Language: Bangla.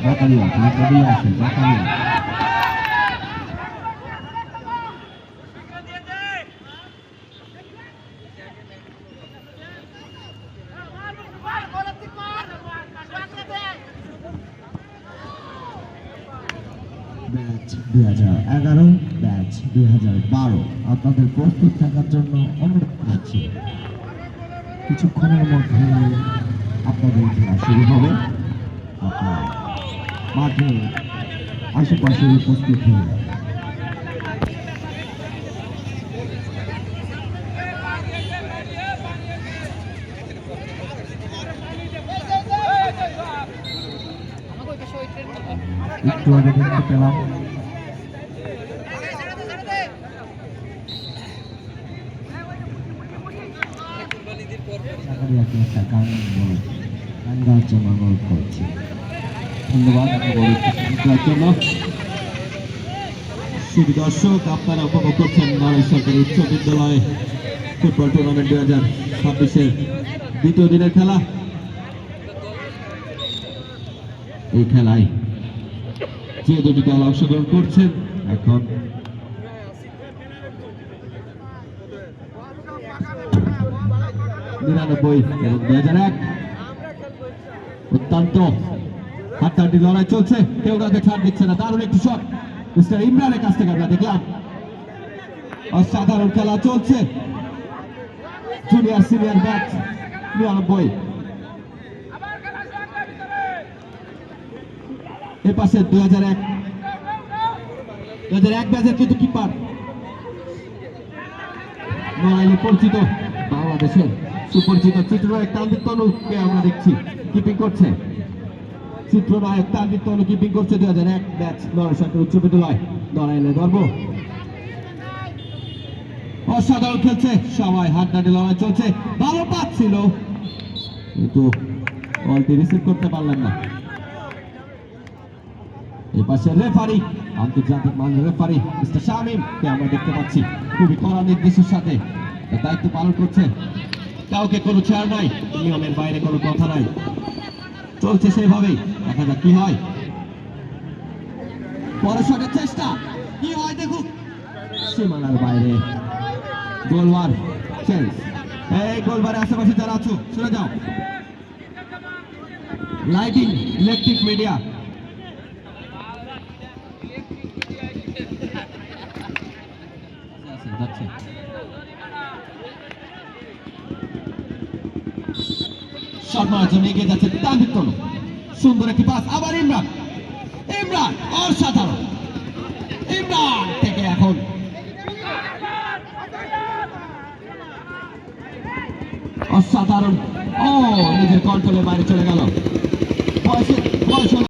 Bakalia, Bakalia. ব্যাচ 2011, ব্যাচ 2012 আপনাদের প্রস্তুত থাকার জন্য অনুরোধ করছি। কিছুক্ষণের মধ্যে আপনাদের খেলা শুরু হবে। আপনার মাঠে আশেপাশে উপস্থিত হয়ে একটু আগে দেখতে পেলাম একটা গান গাওয়ার জন্য অনুরোধ করছি। ধন্যবাদ জন্য। শুধু দর্শক, আপনারা উপভোগ করছেন নারায়ণ সরকারি উচ্চ বিদ্যালয় ফুটবল টুর্নামেন্ট 2026-এর দ্বিতীয় দিনের খেলা। এই খেলায় যে দুটি দল অংশগ্রহণ করছেন এখন '99 এবং 2001 অত্যন্ত হাড্ডাহাড্ডি লড়াই চলছে, কেউ কাউকে ছাড় দিচ্ছে না। দারুণ একটি শট মিস্টার ইমরানের কাছ থেকে আমরা দেখলাম। অসাধারণ খেলা চলছে। জুনিয়র সিনিয়র ব্যাচ 99, এ পাশে 2001 ব্যাচের কিন্তু কিপার নড়াইলে পরিচিত বাংলাদেশের সুপরিচিত চিত্রনায়ক তানভীর তনুকে আমরা দেখছি কিপিং করছে। চিত্রনায়ক তানভীর তনু কিপিং করছে 2001 ব্যাচ নারায়ণ সরকারি উচ্চ বিদ্যালয় নড়াইলে গর্ব। অসাধারণ খেলছে সবাই, হাড্ডাহাড্ডি লড়াই চলছে। ভালো পাচ্ছিল কিন্তু বলটি রিসিভ করতে পারলেন না। এই পাশে রেফারি, আন্তর্জাতিক মানের রেফারি মিস্টার শামীমকে আমরা দেখতে পাচ্ছি খুবই কড়া নির্দেশের সাথে দায়িত্ব পালন করছে। কাউকে কোনো ছাড় নাই, নিয়মের বাইরে কোনো কথা নাই, চলছে সেভাবেই। দেখা যাক কি হয়। পরশনের চেষ্টা কি হয় দেখুক, সীমানার বাইরে। গোলবার চেঞ্জ। এই গোলবারের আশেপাশে যারা আছো শুনে যাও। লাইটিং ইলেকট্রিক মিডিয়া সম্মানের জন্য এগিয়ে যাচ্ছে তানভীর তনু। সুন্দর একটি পাস, আবার ইমরান। অসাধারণ। ইমরান থেকে এখন অসাধারণ। নিজের কন্ট্রোলের বাইরে চলে গেল।